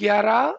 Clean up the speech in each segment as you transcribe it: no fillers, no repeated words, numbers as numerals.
11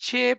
6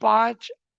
5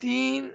3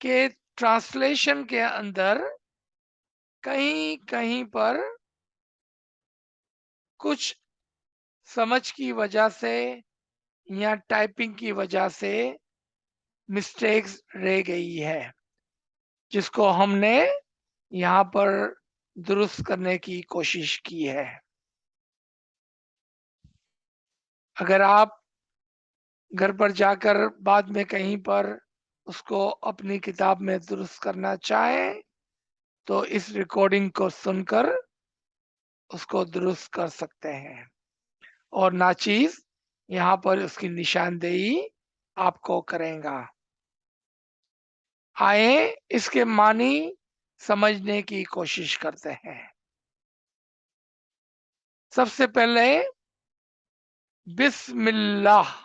کہ ٹرانسلیشن کے اندر کہیں کہیں پر کچھ سمجھ کی وجہ سے یا ٹائپنگ کی وجہ سے مسٹیکس رہ گئی ہے، جس کو ہم نے یہاں پر درست کرنے کی کوشش کی ہے۔ اگر آپ گھر پر جا کر بعد میں کہیں پر اس کو اپنی کتاب میں درست کرنا چاہیں تو اس ریکارڈنگ کو سن کر اس کو درست کر سکتے ہیں، اور ناچیز یہاں پر اس کی نشاندہی آپ کو کریں گا۔ آئیں اس کے معنی سمجھنے کی کوشش کرتے ہیں۔ سب سے پہلے بسم اللہ،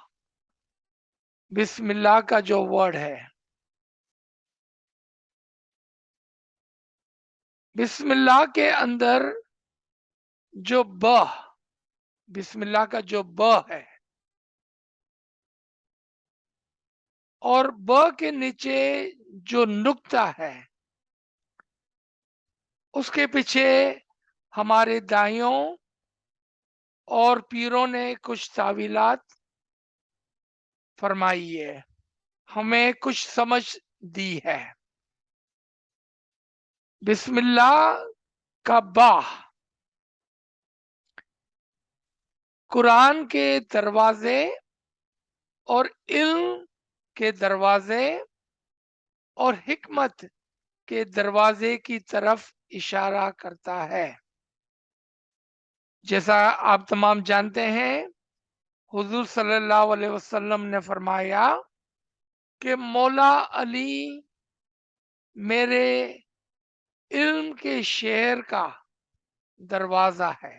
بسم اللہ کا جو ورڈ ہے، بسم اللہ کے اندر جو بسم اللہ کا جو ہے اور کے نیچے جو نقطہ ہے، اس کے پیچھے ہمارے دائیوں اور پیروں نے کچھ تعویلات فرمائی ہے، ہمیں کچھ سمجھ دی ہے۔ بسم اللہ کا قرآن کے دروازے اور علم کے دروازے اور حکمت کے دروازے کی طرف اشارہ کرتا ہے۔ جیسا آپ تمام جانتے ہیں، حضور صلی اللہ علیہ وسلم نے فرمایا کہ مولا علی میرے علم کے شہر کا دروازہ ہے،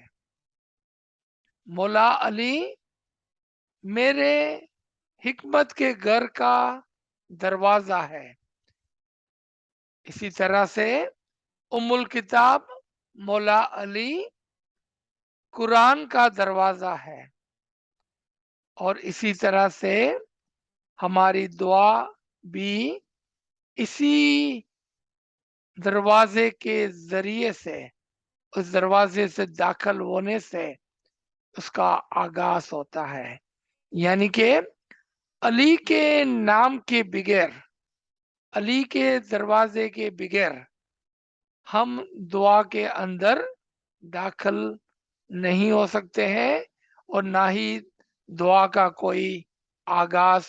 مولا علی میرے حکمت کے گھر کا دروازہ ہے۔ اسی طرح سے ام الکتاب مولا علی قرآن کا دروازہ ہے، اور اسی طرح سے ہماری دعا بھی اسی دروازے کے ذریعے سے، اس دروازے سے داخل ہونے سے اس کا آغاز ہوتا ہے۔ یعنی کہ علی کے نام کے بغیر، علی کے دروازے کے بغیر ہم دعا کے اندر داخل نہیں ہو سکتے ہیں، اور نہ ہی دعا کا کوئی آغاز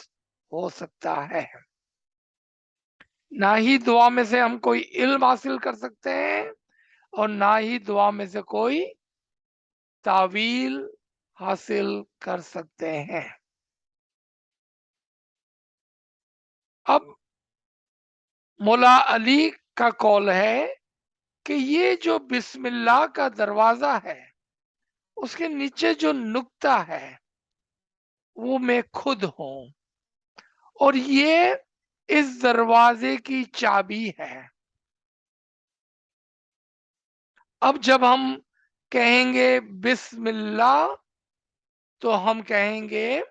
ہو سکتا ہے، نہ ہی دعا میں سے ہم کوئی علم حاصل کر سکتے ہیں، اور نہ ہی دعا میں سے کوئی تعویل حاصل کر سکتے ہیں۔ اب مولا علی کا قول ہے کہ یہ جو بسم اللہ کا دروازہ ہے، اس کے نیچے جو نقطہ ہے وہ میں خود ہوں، اور یہ اس دروازے کی چابی ہے۔ اب جب ہم کہیں گے بسم اللہ تو ہم کہیں گے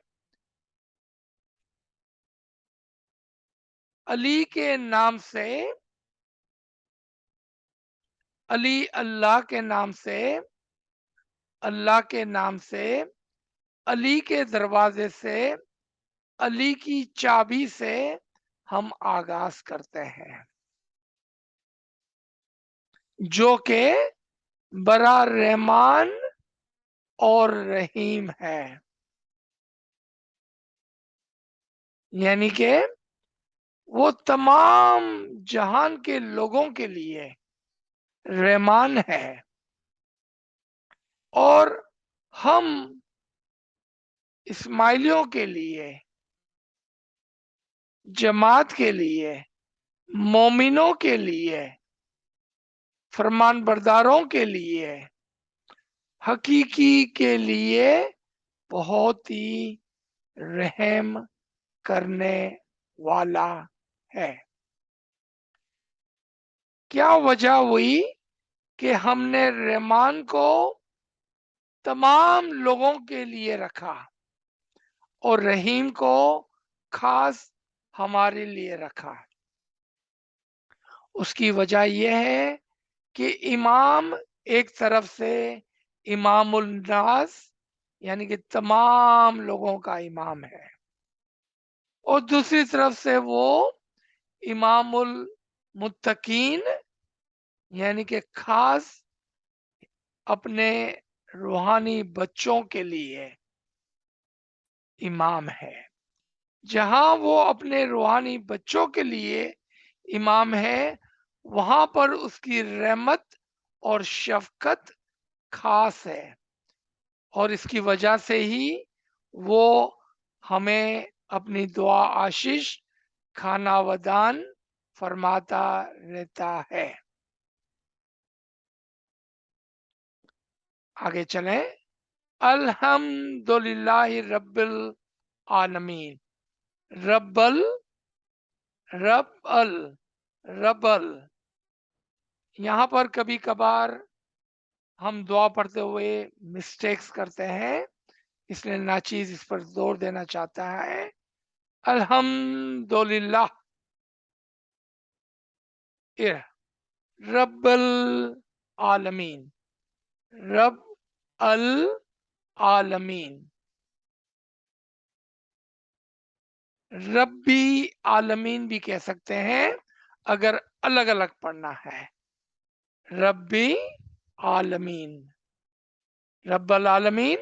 علی کے نام سے، علی اللہ کے نام سے، اللہ کے نام سے، علی کے دروازے سے، علی کی چابی سے ہم آغاز کرتے ہیں، جو کہ بڑا رحمان اور رحیم ہے۔ یعنی کہ وہ تمام جہان کے لوگوں کے لیے رحمان ہے، اور ہم اسماعیلیوں کے لیے، جماعت کے لیے، مومنوں کے لیے، فرمان برداروں کے لیے، حقیقی کے لیے بہت ہی رحم کرنے والا ہے۔ کیا وجہ ہوئی کہ ہم نے رحمان کو تمام لوگوں کے لیے رکھا اور رحیم کو خاص ہمارے لیے رکھا؟ اس کی وجہ یہ ہے کہ امام ایک طرف سے امام الناس یعنی کہ تمام لوگوں کا امام ہے، اور دوسری طرف سے وہ امام المتقین یعنی کہ خاص اپنے روحانی بچوں کے لیے امام ہے۔ جہاں وہ اپنے روحانی بچوں کے لیے امام ہے، وہاں پر اس کی رحمت اور شفقت خاص ہے، اور اس کی وجہ سے ہی وہ ہمیں اپنی دعا آشیش کھانا ودان فرماتا رہتا ہے۔ آگے چلیں۔ الحمدللہ رب العالمین۔ رب ال رب ال رب ال یہاں پر کبھی کبھار ہم دعا پڑھتے ہوئے مسٹیکس کرتے ہیں، اس لیے ناچیز اس پر زور دینا چاہتا ہے۔ الحمدللہ رب العالمین، رب العالمین۔ ربی عالمین بھی کہہ سکتے ہیں اگر الگ الگ پڑھنا ہے۔ ربی عالمین، رب العالمین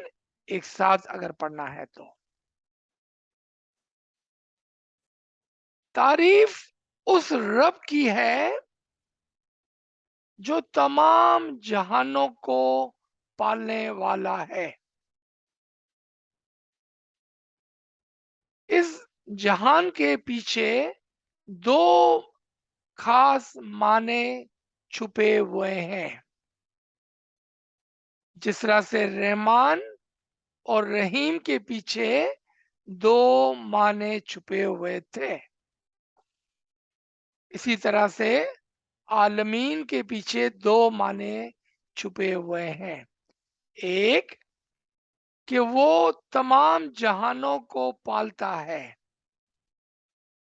ایک ساتھ اگر پڑھنا ہے تو۔ تعریف اس رب کی ہے جو تمام جہانوں کو پالنے والا ہے۔ اس جہان کے پیچھے دو خاص معنی چھپے ہوئے ہیں۔ جس طرح سے رحمان اور رحیم کے پیچھے دو معنی چھپے ہوئے تھے، اسی طرح سے عالمین کے پیچھے دو معنی چھپے ہوئے ہیں۔ ایک کہ وہ تمام جہانوں کو پالتا ہے،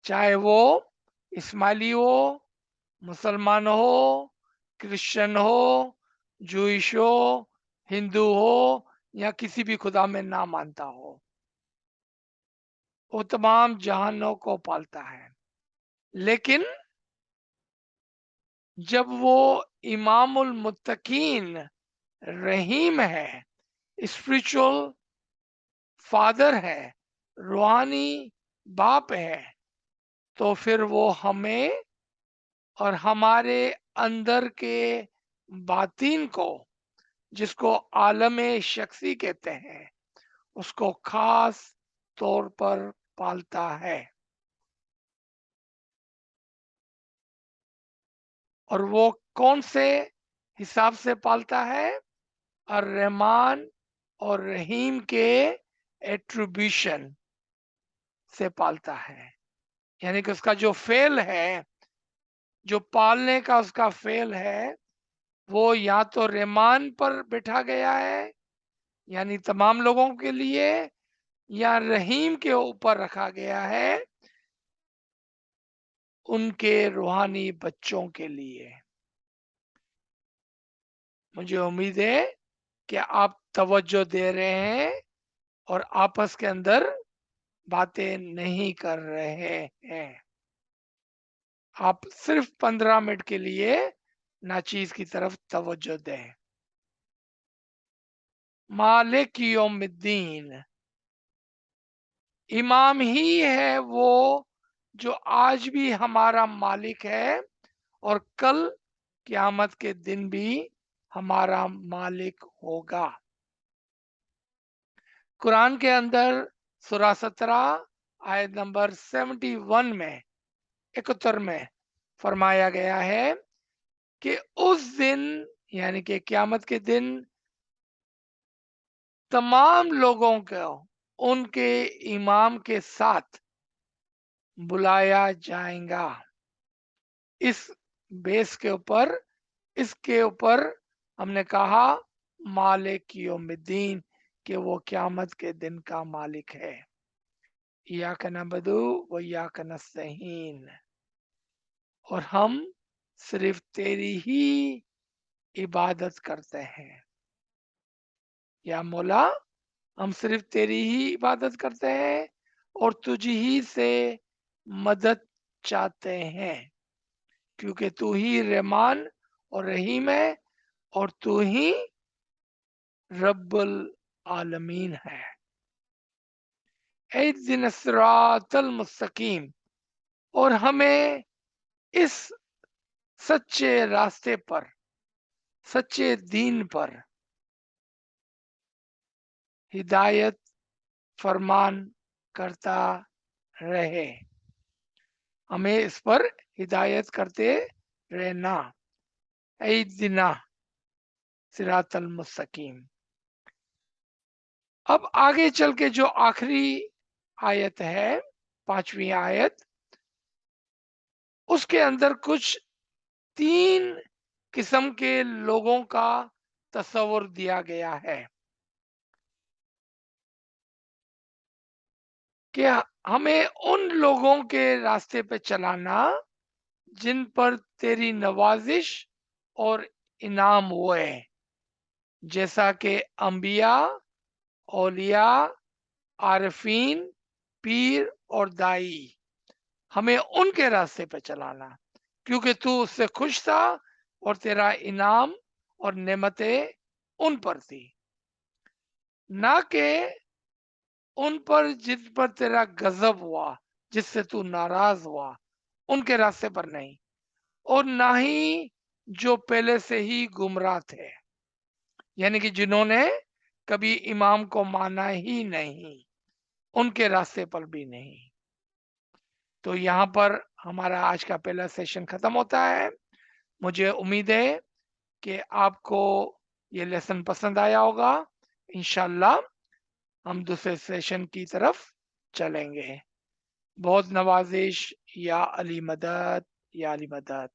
چاہے وہ اسماعیلی ہو، مسلمان ہو، کرسچن ہو، جوئش ہو، ہندو ہو، یا کسی بھی خدا میں نہ مانتا ہو، وہ تمام جہانوں کو پالتا ہے۔ لیکن جب وہ امام المتقین رحیم ہے، اسپرچل فادر ہے، روحانی باپ ہے، تو پھر وہ ہمیں اور ہمارے اندر کے باطن کو، جس کو عالم شخصی کہتے ہیں، اس کو خاص طور پر پالتا ہے۔ اور وہ کون سے حساب سے پالتا ہے؟ الرحمن اور رحیم کے ایٹریبیوشن سے پالتا ہے، یعنی کہ اس کا جو فعل ہے، جو پالنے کا اس کا فعل ہے، وہ یا تو رحمان پر بٹھا گیا ہے یعنی تمام لوگوں کے لیے، یا رحیم کے اوپر رکھا گیا ہے ان کے روحانی بچوں کے لیے۔ مجھے امید ہے کہ آپ توجہ دے رہے ہیں اور آپس کے اندر باتیں نہیں کر رہے ہیں۔ آپ صرف 15 منٹ کے لیے ناچیز کی طرف توجہ دیں۔ مالک یوم الدین، امام ہی ہے وہ جو آج بھی ہمارا مالک ہے اور کل قیامت کے دن بھی ہمارا مالک ہوگا۔ قرآن کے اندر سورہ 17 آیت نمبر 71 میں 71 میں فرمایا گیا ہے کہ اس دن یعنی کہ قیامت کے دن تمام لوگوں کو ان کے امام کے ساتھ بلایا جائے گا۔ اس بیس کے اوپر، اس کے اوپر ہم نے کہا مالک یوم الدین کہ وہ قیامت کے دن کا مالک ہے۔ ایاک نعبد و ایاک نستعین، اور ہم صرف تیری ہی عبادت کرتے ہیں۔ یا مولا، ہم صرف تیری ہی عبادت کرتے ہیں اور تجھ ہی سے مدد چاہتے ہیں، کیونکہ تو ہی رحمان اور رحیم ہے اور تو ہی رب العالمین ہے۔ اہدنا الصراط المستقیم، اور ہمیں اس سچے راستے پر، سچے دین پر ہدایت فرمان کرتا رہے، ہمیں اس پر ہدایت کرتے رہنا۔ اہدنا صراط المستقیم۔ اب آگے چل کے جو آخری آیت ہے، 5ویں آیت، اس کے اندر کچھ 3 قسم کے لوگوں کا تصور دیا گیا ہے کہ ہمیں ان لوگوں کے راستے پہ چلانا جن پر تیری نوازش اور انعام ہوئے، جیسا کہ انبیاء، اولیاء، عارفین، پیر اور دائی، ہمیں ان کے راستے پہ چلانا، کیونکہ تو اس سے خوش تھا اور تیرا انعام اور نعمتیں ان پر تھی، نہ کہ ان پر جن پر تیرا غضب ہوا، جس سے تو ناراض ہوا، ان کے راستے پر نہیں، اور نہ ہی جو پہلے سے ہی گمراہ تھے، یعنی کہ جنہوں نے کبھی امام کو مانا ہی نہیں، ان کے راستے پر بھی نہیں۔ تو یہاں پر ہمارا آج کا پہلا سیشن ختم ہوتا ہے۔ مجھے امید ہے کہ آپ کو یہ لیسن پسند آیا ہوگا۔ انشاءاللہ ہم دوسرے سیشن کی طرف چلیں گے۔ بہت نوازش، یا علی مدد، یا علی مدد۔